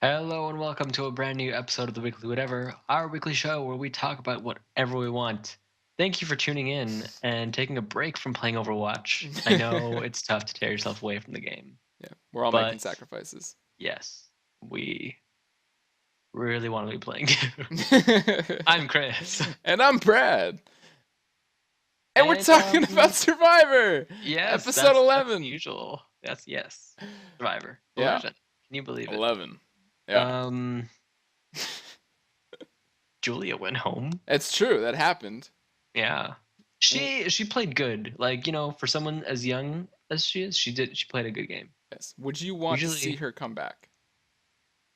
Hello and welcome to a brand new episode of the Weekly Whatever, our weekly show where we talk about whatever we want. Thank you for tuning in and taking a break from playing Overwatch. I know it's tough to tear yourself away from the game, Yeah, we're all making but sacrifices. yes, we really want to be playing. I'm Chris. And I'm Brad. And we're And talking about Survivor, yes, episode that's 11. unusual. That's yes. Survivor. Yeah, 11. Can you believe it? 11. Yeah. Um Julia went home. It's true. That happened. Yeah. She played good. Like, for someone as young as she is, she played a good game. Yes. Would you want to see Usually her come back?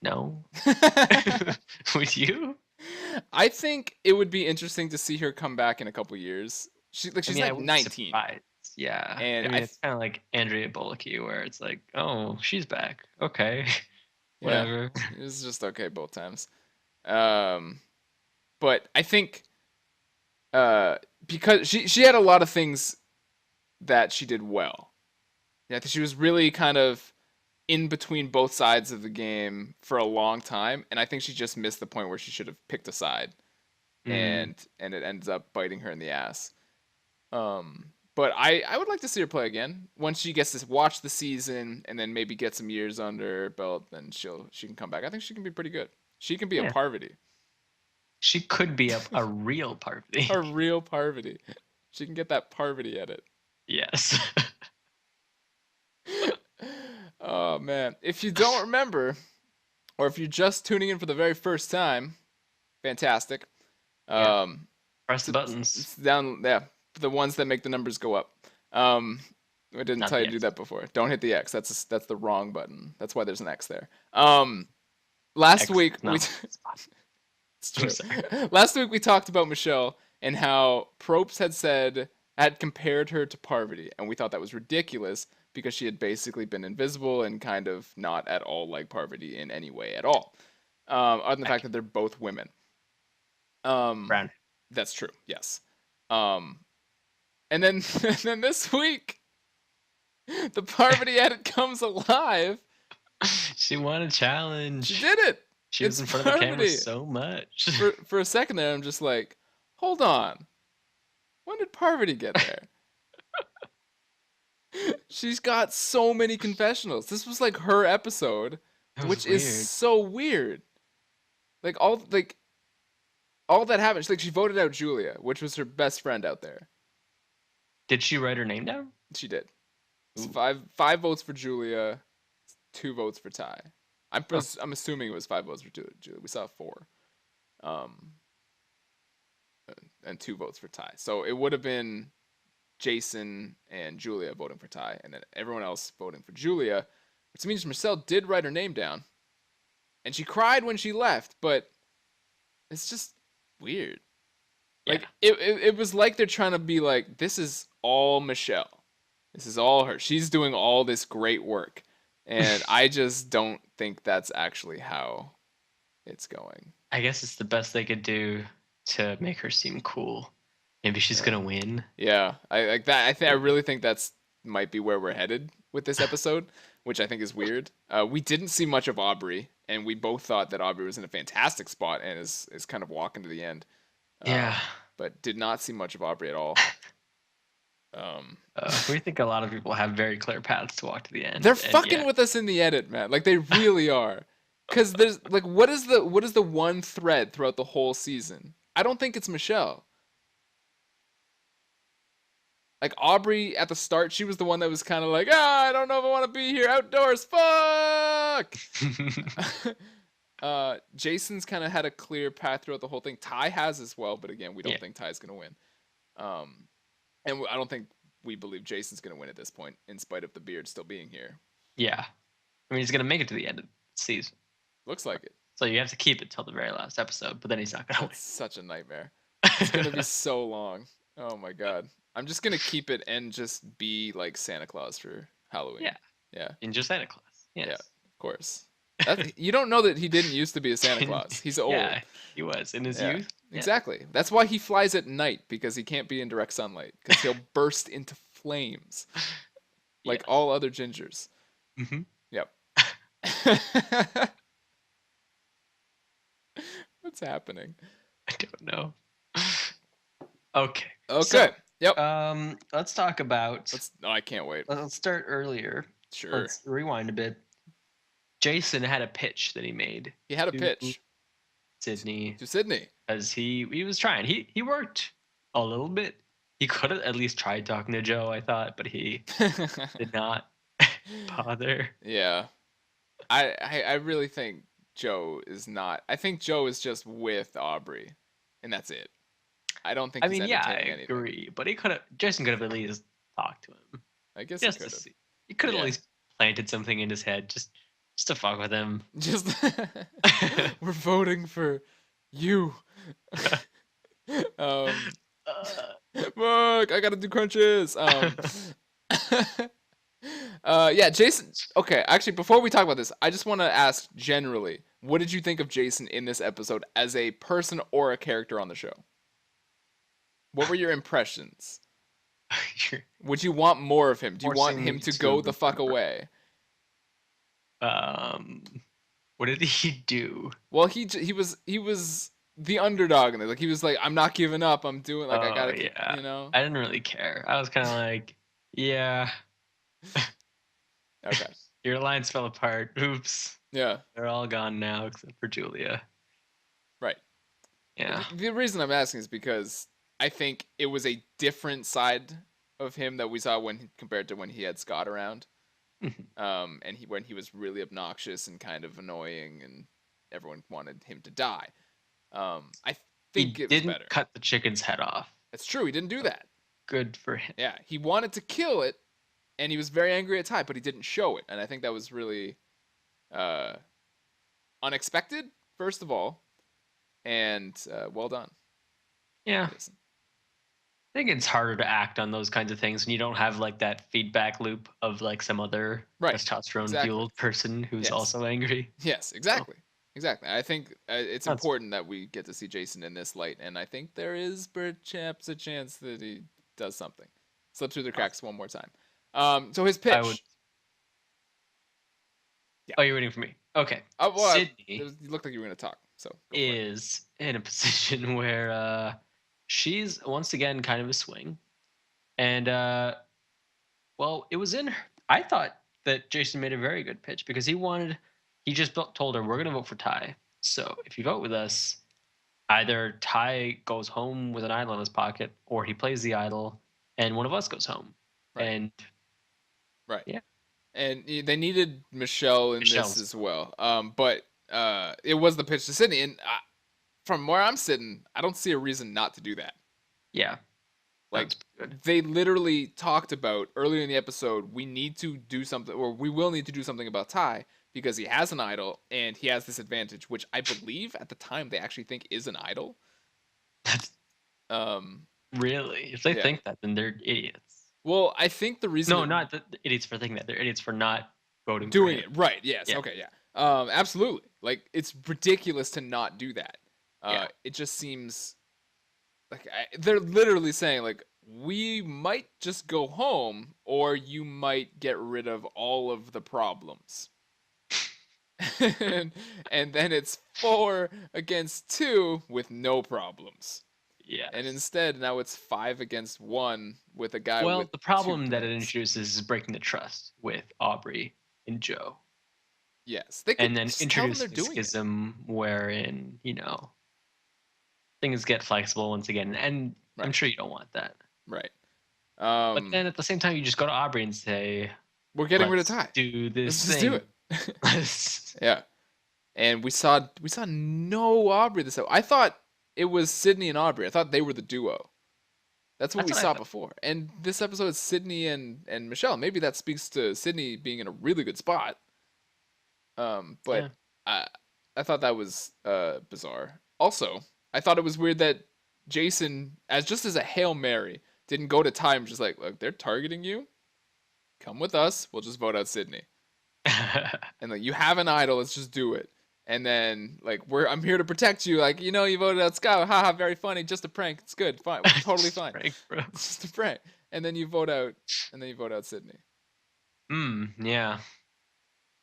no. Would you? I think it would be interesting to see her come back in a couple years. She's I like mean, I like wouldn't be 19. surprised. Yeah. And I mean, it's kind of like Andrea Bullock, where it's like, oh, she's back. Okay. yeah, Whatever. it was just okay both times. Um, but I think because she had a lot of things that she did well. Yeah, I think she was really kind of in between both sides of the game for a long time, and I think she just missed the point where she should have picked a side, Mm, and it ends up biting her in the ass. But I would like to see her play again once she gets to watch the season and then maybe get some years under her belt. Then she can come back. I think she can be pretty good. She can be a yeah. Parvati, She could be a real Parvati. a real Parvati. She can get that Parvati edit. Yes. Oh man, if you don't remember, or if you're just tuning in for the very first time, fantastic. Yeah. Um, Press the buttons. it's down, yeah, the ones that make the numbers go up. Um, I didn't Not tell the you to do X. that before. Don't hit the X. That's the wrong button. That's why there's an X there. Last X week we not it's I'm true. sorry. Last week we talked about Michelle and how Probst had compared her to Parvati, and we thought that was ridiculous because she had basically been invisible and kind of not at all like Parvati in any way at all. Other than the fact that they're both women. Um, Brown. that's true. Yes. Um, and then and then this week, the Parvati edit comes alive. She won a She challenge. did it. She was It's in front of the camera Parvati. so much. For a second there, I'm just like, hold on. When did Parvati get there? She's got so many confessionals. This was like her episode, That was which is weird. so weird. Like all that happened. She voted out Julia, which was her best friend out there. Did she write her name down? She did. It's Ooh. five votes for Julia, 2 votes for Ty. Huh. I'm assuming it was 5 votes for Julia. We saw 4, um, and 2 votes for Ty. So it would have been Jason and Julia voting for Ty, and then everyone else voting for Julia, which means Marcel did write her name down, and she cried when she left. But it's just weird. Yeah. Like it was like they're trying to be like, this is all Michelle. This is all her. She's doing all this great work. And I just don't think that's actually how it's going. I guess it's the best they could do to make her seem cool. Maybe she's Yeah. gonna win. Yeah. I like that. I really think that's might be where we're headed with this episode, which I think is weird. We didn't see much of Aubrey, and we both thought that Aubrey was in a fantastic spot and is kind of walking to the end. Yeah. But did not see much of Aubrey at all. We think a lot of people have very clear paths to walk to the end. They're And fucking yeah. with us in the edit, man. Like they really are. Cause there's like what is the one thread throughout the whole season? I don't think it's Michelle. Like Aubrey at the start, she was the one that was kind of like, I don't know if I want to be here outdoors. Fuck. Jason's kind of had a clear path throughout the whole thing. Ty has as well, but again, we Yeah. don't think Ty's gonna win. And I don't think we believe Jason's gonna win at this point, in spite of the beard still being here. Yeah. I mean, he's gonna make it to the end of the season. Looks like it. So you have to keep it till the very last episode, but then he's not gonna That's such a nightmare. It's gonna be so long. Oh my god. I'm just gonna keep it and just be like Santa Claus for Halloween. Yeah. Yeah. In just Santa Claus. Yeah. Yes. Of course. You don't know that he didn't used to be a Santa Claus. He's old. Yeah, he was in his Yeah. youth. Yeah. Exactly. That's why he flies at night, because he can't be in direct sunlight, because he'll burst into flames like Yes. all other gingers. Hmm. Yep. What's happening? I don't know. Okay. Okay. So, Yep. let's talk about. Let's. Oh, I can't wait. Let's start earlier. Sure. Let's rewind a bit. Jason had a pitch that he made He had a to pitch Sydney to Sydney. as he was trying. He worked a little bit. He could have at least tried talking to Joe, I thought, but he did not bother. Yeah. I really think Joe is not. I think Joe is just with Aubrey, and that's it. I don't think I he's mean, yeah, entertaining I anything. agree, but he could have. Jason could have at least talked to him, I guess he just to could have. see. He could have at Yeah. least planted something in his head, just to fuck with him. Just we're voting for you. um uh, Look, I gotta do crunches. Yeah, Jason. Okay, actually, before we talk about this, I just want to ask generally, what did you think of Jason in this episode as a person or a character on the show? What were your impressions? you're Would you want more of him? Do you want forcing him me to to go the fuck remember. away? Um, what did he do? Well, he was the underdog in it. Like he was like, I'm not giving up. I'm doing like I Oh gotta, yeah, you know. I didn't really care. I was kind of like, yeah, Okay. your lines fell apart. Oops, Yeah. they're all gone now except for Julia. Right. Yeah. The reason I'm asking is because I think it was a different side of him that we saw compared to when he had Scott around. And when he was really obnoxious and kind of annoying, and everyone wanted him to die. I think He it was didn't better. cut the chicken's head off. It's true. He didn't do So that. good for him. Yeah, he wanted to kill it, and he was very angry at Ty, but he didn't show it. And I think that was really uh, unexpected, first of all, and well done, Yeah. Jason. I think it's harder to act on those kinds of things when you don't have like that feedback loop of like some other Right. testosterone Exactly. fueled person who's Yes. also angry. Yes. So Exactly. Exactly. I think it's that's important that we get to see Jason in this light, and I think there is perhaps a chance that he does something, slips through the cracks one more time. So his I would. pitch. Yeah. Oh, you're waiting for me. Okay. Oh, well, Sydney you looked like you were gonna talk, so go for it. is in a position where she's once again kind of a swing. And well, it was in her. I thought that Jason made a very good pitch because he just told her, we're going to vote for Ty. So if you vote with us, either Ty goes home with an idol in his pocket or he plays the idol and one of us goes home. Right. And Right. yeah. And they needed Michelle in this Michelle's. as well. But it was the pitch to Sydney, and from where I'm sitting, I don't see a reason not to do that. Yeah. Like That's good. they literally talked about earlier in the episode, we need to do something, or we will need to do something about Ty because he has an idol and he has this advantage, which I believe at the time they actually think is an idol. That's Um, really, if they yeah. think that, then they're idiots. Well, I think the reason No, not the idiots for thinking that. They're idiots for not voting doing for him. it right. Yes. Yeah. Okay. Yeah. Absolutely. Like it's ridiculous to not do that. Yeah. It just seems like they're literally saying like we might just go home, or you might get rid of all of the problems. and, and then it's 4 against 2 with no problems. Yeah. And instead, now it's 5 against 1 with a guy Well, with the 2 problem that it brains. introduces is breaking the trust with Aubrey and Joe. Yes, they And could then just tell them they're introducing a doing it. schism wherein, things get flexible once again. And I'm Right. sure you don't want that. Right. But then at the same time, you just go to Aubrey and say, We're getting rid of let's Ty. do this Let's just do thing. it. Yeah. And we saw no Aubrey this episode. I thought it was Sydney and Aubrey. I thought they were the duo. That's what That's we what I saw thought. before. And this episode is Sydney and Michelle. Maybe that speaks to Sydney being in a really good spot. But Yeah. I thought that was bizarre. Also, I thought it was weird that Jason, as a Hail Mary, didn't go to Ty and just like, look, they're targeting you. Come with us. We'll just vote out Sydney. And like, you have an idol. Let's just do it. And then like, I'm here to protect you. Like, you voted out Scott. Haha, very funny. Just a prank. It's good. Fine. Totally fine. Prank, bro. It's just a prank. And then you vote out. Sydney. Yeah.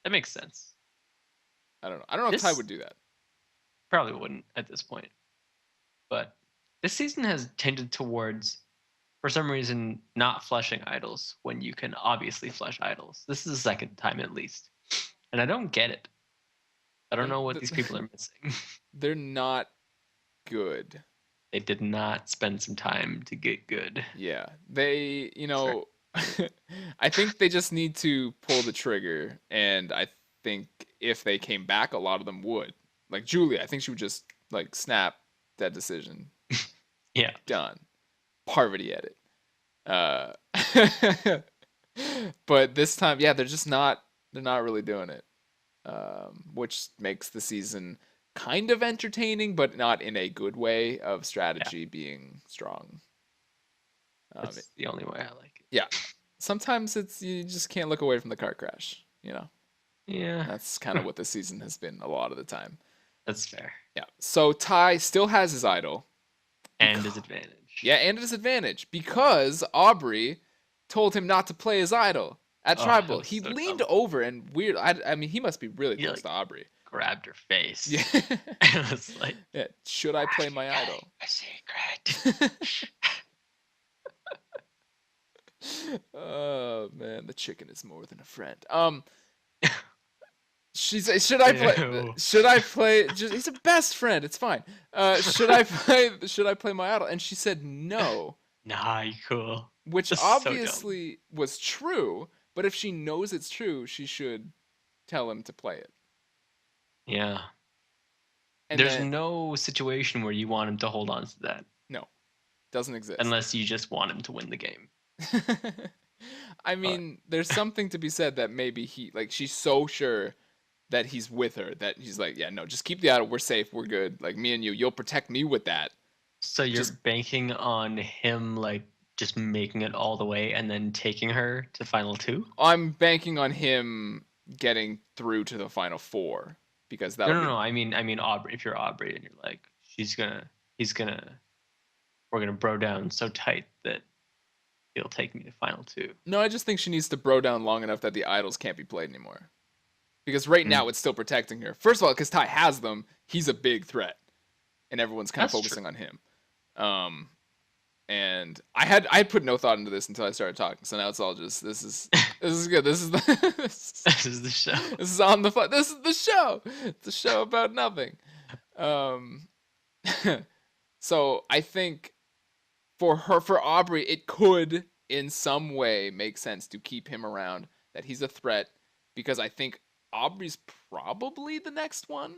That makes sense. I don't know. I don't know if Ty would do that. Probably wouldn't at this point. But this season has tended towards, for some reason, not flushing idols when you can obviously flush idols. This is the second time at least. And I don't get it. I don't know what these people are missing. They're not good. They did not spend some time to get good. Yeah, they, Sorry. I think they just need to pull the trigger, and I think if they came back, a lot of them would. Like Julia, I think she would just like snap that decision. Yeah. Done. Parvati edit. Uh, but this time, yeah, they're just not. They're not really doing it, which makes the season kind of entertaining, but not in a good way of Yeah. strategy being strong. That's the only way I like it. Yeah, sometimes it's you just can't look away from the car crash. Yeah. That's kind of what the season has been a lot of the time. That's fair. Yeah. So Ty still has his idol. And Because, disadvantage. yeah, and a disadvantage because Aubrey told him not to play his idol at Oh, that Tribal. was He so leaned dumb. over and weird. I mean, he must be really He close like to Aubrey. grabbed her face. Yeah. It was like, Yeah. Should I play my idol? a secret. Oh man, the chicken is more than a friend. She said, "Should I play? Ew. Should I play? Just he's a best friend. It's fine. Should I play? Should I play my idol?" And she said no, Nah, you cool. which This is so dumb. obviously was true. But if she knows it's true, she should tell him to play it. Yeah. And There's then no situation where you want him to hold on to that no, doesn't exist. unless you just want him to win the game. I But mean, there's something to be said that maybe she's so sure that he's with her that he's like, yeah, no, just keep the idol. We're safe. We're good. Like me and you'll protect me with that. so you're Just banking on him like just making it all the way and then taking her to final two? I'm banking on him getting through to the final four because No, that'll no, be no. I mean Aubrey. If you're Aubrey and you're like, he's gonna, we're gonna bro down so tight that he'll take me to final two. no. I just think she needs to bro down long enough that the idols can't be played anymore. Because right Mm, now it's still protecting her. First of all, because Ty has them, he's a big threat, and everyone's kind of that's true. focusing on him. Um, and I had put no thought into this until I started talking. So now it's all just this is good. This is This is the show. this is on the fly. This is the show. It's a show about nothing. Um, so I think for Aubrey, it could in some way make sense to keep him around. That he's a threat because I think Aubrey's probably the next one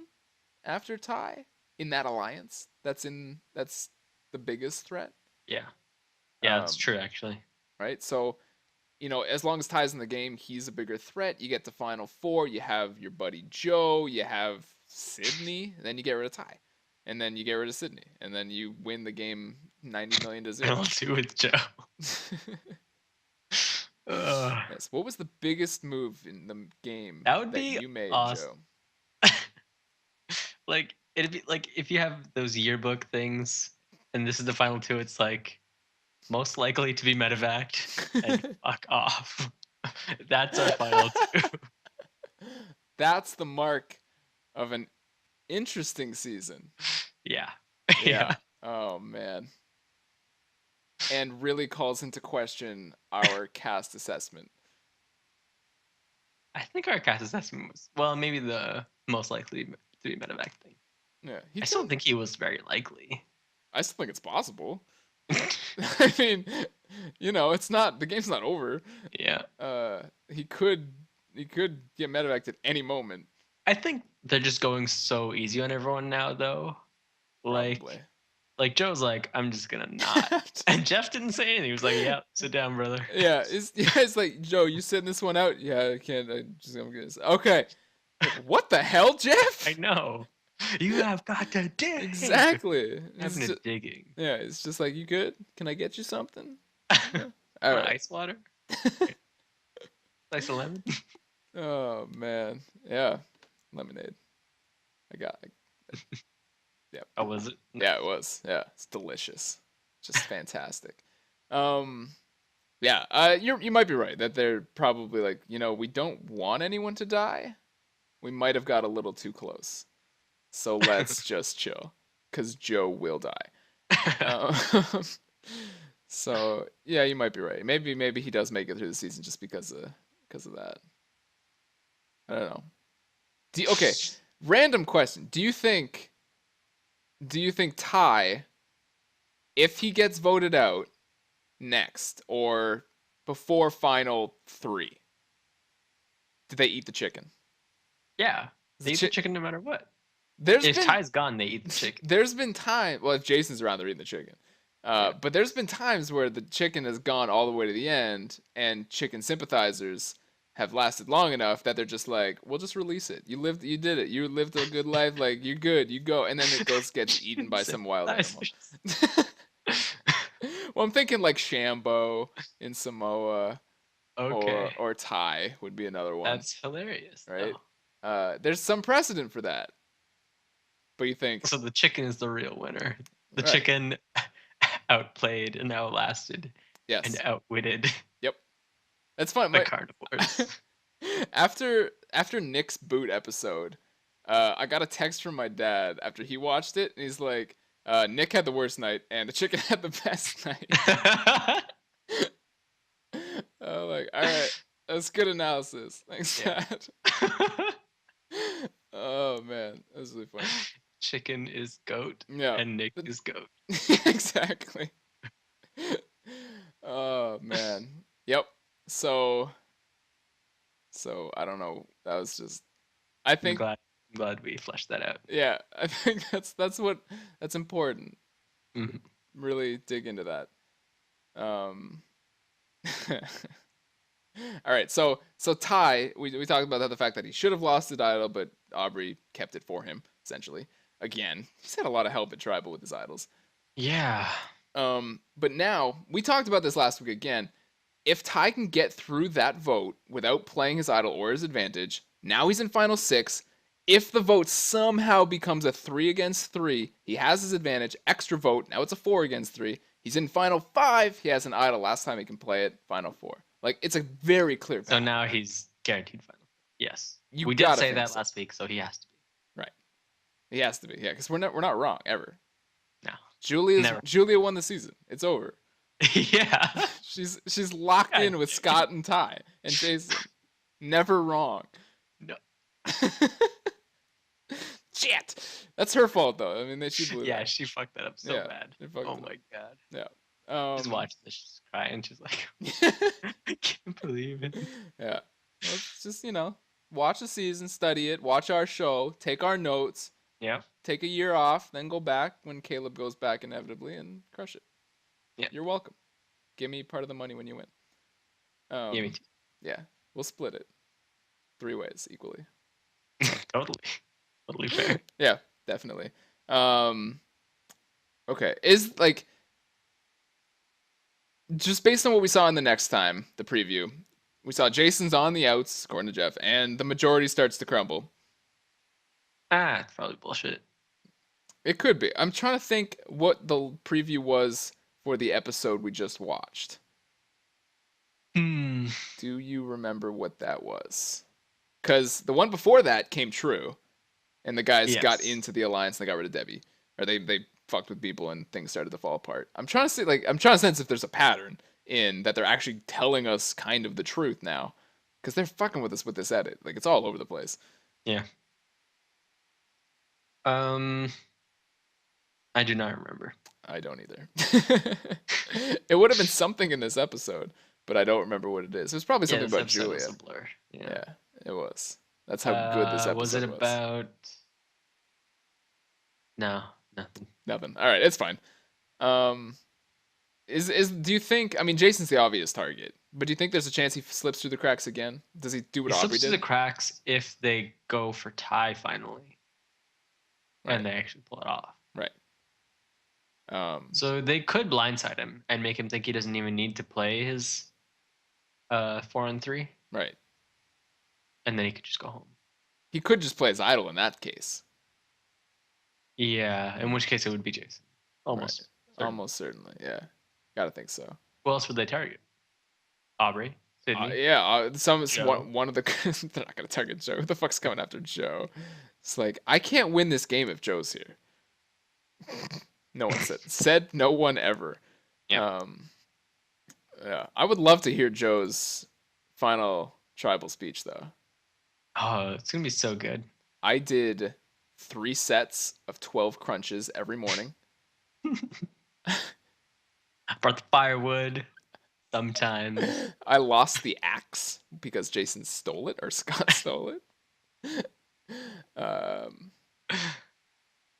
after Ty in that alliance. That's the biggest threat. Yeah, yeah, it's Um, true actually. right? So, as long as Ty's in the game, he's a bigger threat. You get to Final Four, you have your buddy Joe, you have Sydney, and then you get rid of Ty. And then you get rid of Sydney. And then you win the game 90 million to 0. Final two with Joe. Ugh. Yes. What was the biggest move in the game That would that be you made, awesome. Joe? Like it'd be like if you have those yearbook things, and this is the final two. It's like most likely to be medevaced and fuck off. That's our final two. That's the mark of an interesting season. Yeah, Yeah. yeah. Oh man. And really calls into question our cast assessment. I think our cast assessment was well, maybe the most likely to be medevac thing. Yeah, I still think he was very likely. I still think it's possible. I mean, it's not the game's not over. Yeah, He could get medevaced at any moment. I think they're just going so easy on everyone now, though. Probably. Like Joe's like, I'm just gonna not. And Jeff didn't say anything. He was like, yeah, sit down, brother. Yeah, it's like, Joe, you sitting this one out? Yeah, I can't. I'm gonna get this. Okay. Like, what the hell, Jeff? I know. You have got to dig. Exactly. Having a digging. Yeah, it's just like, you good? Can I get you something? Yeah. All All right. right. Ice water? Slice of lemon? Oh man, yeah, lemonade. Yeah, Oh, was it? yeah, it was. Yeah, it's delicious, just fantastic. Um, yeah, you might be right that they're probably like, we don't want anyone to die. We might have got a little too close. So let's just chill, because Joe will die. Um, so yeah, you might be right. Maybe he does make it through the season just because of that. I don't know. Okay, random question. Do you think Ty, if he gets voted out next or before final three, do they eat the chicken? Yeah, The they eat the chicken no matter what. there's If been Ty's gone, they eat the chicken. there's been time. Well, if Jason's around, they're eating the chicken. Yeah. But there's been times where the chicken has gone all the way to the end, and chicken sympathizers have lasted long enough that they're just like, "We'll just release it. You did it. You lived a good life. Like you're good. You go." And then it gets eaten Chicken by some wild animal. sympathizers. Well, I'm thinking like Shambo in Samoa, or Okay, Thai would be another one, that's hilarious right? though. There's some precedent for that, but you think, So the chicken is the real winner. The right? chicken outplayed and outlasted and Yes. outwitted Yep. That's fine. the carnivores. After Nick's boot episode, I got a text from my dad after he watched it, and he's like, "Nick had the worst night, and the chicken had the best night." I'm like, all right, that's good analysis. Thanks, Yeah. Dad. Oh man, that's really funny. Chicken is goat Yeah, and Nick is goat. exactly. Oh man. Yep. So I don't know. That was just. I I'm think, glad we fleshed that out. yeah. I think that's important. Mhm. Really dig into that. Um. All right. So Ty, we talked about the fact that he should have lost the idol, but Aubrey kept it for him essentially. Again, he's had a lot of help at Tribal with his idols. Yeah. But now we talked about this last week again. If Ty can get through that vote without playing his idol or his advantage, now he's in final six. If the vote somehow becomes a 3-against-3, he has his advantage, extra vote. Now it's a 4-against-3. He's in final five. He has an idol. Last time he can play it, final four. Like it's a very clear So path. now he's guaranteed final. Yes. You We did gotta say think that so, last week, so he has to be. right? He has to be, yeah, because we're not wrong ever. No. Never. Julia won the season. It's over. Yeah. She's locked God in with damn. Scott and Ty and Jason. Never wrong. No. Shit. That's her fault though. I mean, she blew Yeah, that. she fucked that up so Yeah, bad. they fucked Oh it my up. god. Yeah. She's watching this, she's crying. She's like, I can't believe it. Yeah. Let's just, watch the season, study it, watch our show, take our notes, Yeah. take a year off, then go back when Caleb goes back inevitably and crush it. Yeah. You're welcome. Give me part of the money when you win. Yeah, me too. Yeah. We'll split it 3 ways equally. Totally. Totally fair. Yeah, definitely. Okay. Is like just based on what we saw in the next time, the preview, we saw Jason's on the outs, according to Jeff, and the majority starts to crumble. It's probably bullshit. It could be. I'm trying to think what the preview was for the episode we just watched. Hmm. Do you remember what that was? Because the one before that came true, and the guys got Yes. into the alliance and they got rid of Debbie, or they fucked with people and things started to fall apart. I'm trying to sense if there's a pattern in that they're actually telling us kind of the truth now, because they're fucking with us with this edit. Like it's all over the place. Yeah. I do not remember. I don't either. It would have been something in this episode, but I don't remember what it is. It was probably something This about episode was Julia. a blur. Yeah. Yeah, it was. That's how good this Was it episode was. about? No, nothing. Nothing. All right, it's fine. Um, do you think? I mean, Jason's the obvious target, but do you think there's a chance he slips through the cracks again? Does he do what He Aubrey slips through did? the cracks if they go for Ty finally, Right. and they actually pull it off. Right. So they could blindside him and make him think he doesn't even need to play his 4-on-3, Right. and then he could just go home. He could just play his idol in that case. Yeah, in which case it would be Jason. Almost. Right. Almost certainly. Yeah. Gotta think so. Who else would they target? Aubrey, Sydney. Yeah. Joe. One of the they're not gonna target Joe. Who the fuck's coming after Joe? It's like, I can't win this game if Joe's here. No one said no one ever. Yep. Yeah, I would love to hear Joe's final tribal speech though. Oh, it's gonna be so good. I did 3 sets of 12 crunches every morning. Brought the firewood. Sometimes. I lost the axe because Jason stole it or Scott stole it. Um,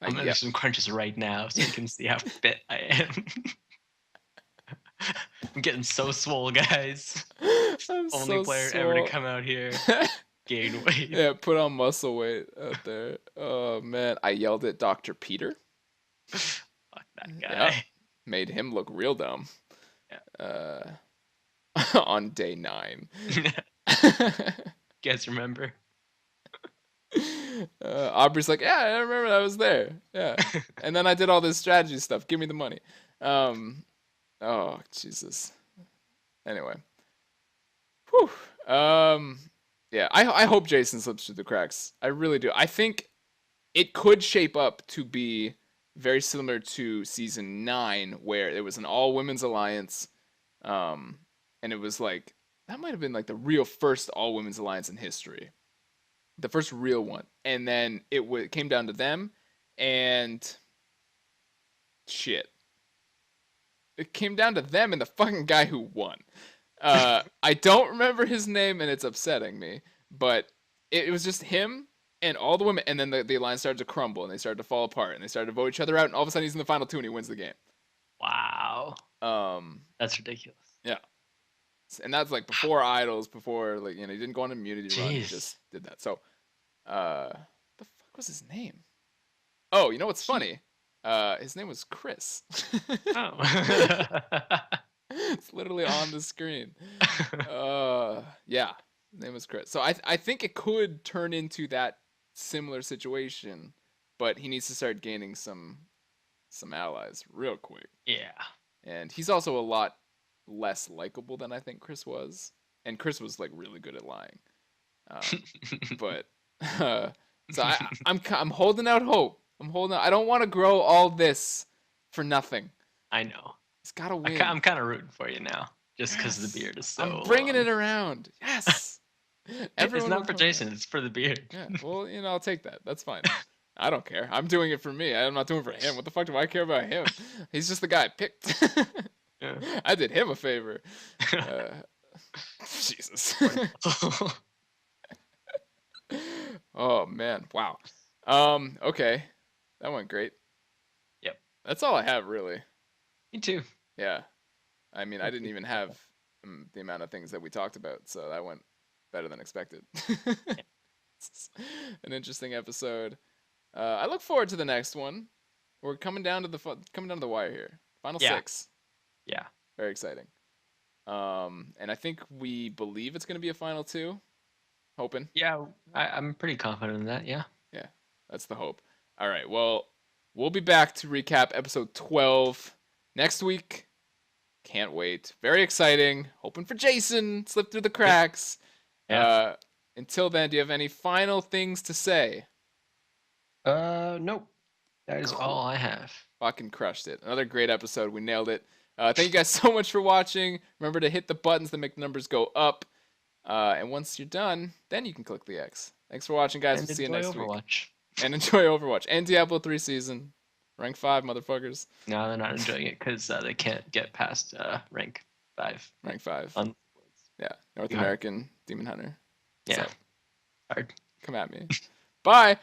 I'm gonna do yeah, some crunches right now so you can see how fit I am. I'm getting so swole, guys. I'm Only so player ever to swole. come out here, gain weight. Yeah, put on muscle weight out there. Oh man, I yelled at Dr. Peter. Fuck that Yeah, guy. made him look real dumb. Yeah. On day 9. You guys remember? Aubrey's like, yeah, I remember I was there. Yeah, and then I did all this strategy stuff. Give me the money. Oh Jesus. Anyway, whew. Yeah, I hope Jason slips through the cracks. I really do. I think it could shape up to be very similar to season 9, where it was an all women's alliance, and it was like that might have been like the real first all women's alliance in history, the first real one, and then it came down to them, and shit, it came down to them and the fucking guy who won. I don't remember his name, and it's upsetting me, but it was just him and all the women, and then the alliance started to crumble, and they started to fall apart, and they started to vote each other out, and all of a sudden he's in the final 2 and he wins the game. Wow. Um, That's ridiculous. yeah, and that's like before idols, before like he didn't go on immunity run, he Jeez. just did that. So, the fuck was his name? Oh, you know what's funny? His name was Chris. Oh. It's literally on the screen. Yeah, his name was Chris. So I think it could turn into that similar situation, but he needs to start gaining some allies real quick. Yeah. And he's also a lot less likable than I think Chris was. And Chris was like really good at lying. But so I'm holding out hope. I'm holding out. I don't want to grow all this for nothing. I know. He's got to win. I'm kind of rooting for you now, just because the beard is so I'm bringing long. it around. Yes. It's not for Jason. It's for the beard. Yeah. Well, I'll take that. That's fine. I don't care. I'm doing it for me. I'm not doing it for him. What the fuck do I care about him? He's just the guy I picked. Yeah. I did him a favor. Jesus. Oh man. Wow. Okay. That went great. Yep. That's all I have really. Me too. Yeah. I mean, I didn't even have the amount of things that we talked about, so that went better than expected. An interesting episode. I look forward to the next one. We're coming down to the wire here. Final 6. Yeah. Very exciting. And I think we believe it's going to be a final 2. Hoping. Yeah, I'm pretty confident in that. Yeah. Yeah, that's the hope. All right. Well, we'll be back to recap episode 12 next week. Can't wait. Very exciting. Hoping for Jason slip through the cracks. Yeah. Until then, do you have any final things to say? Nope. That is all I have. Fucking crushed it. Another great episode. We nailed it. Thank you guys so much for watching. Remember to hit the buttons that make the numbers go up. And once you're done, then you can click the X. Thanks for watching, guys. And We'll see you next Overwatch. week. And enjoy Overwatch. And Diablo 3 season. Rank 5, motherfuckers. No, they're not enjoying it because they can't get past rank 5. Rank 5. On Yeah. North American Demon Hunter. Yeah. So, hard. come at me. Bye.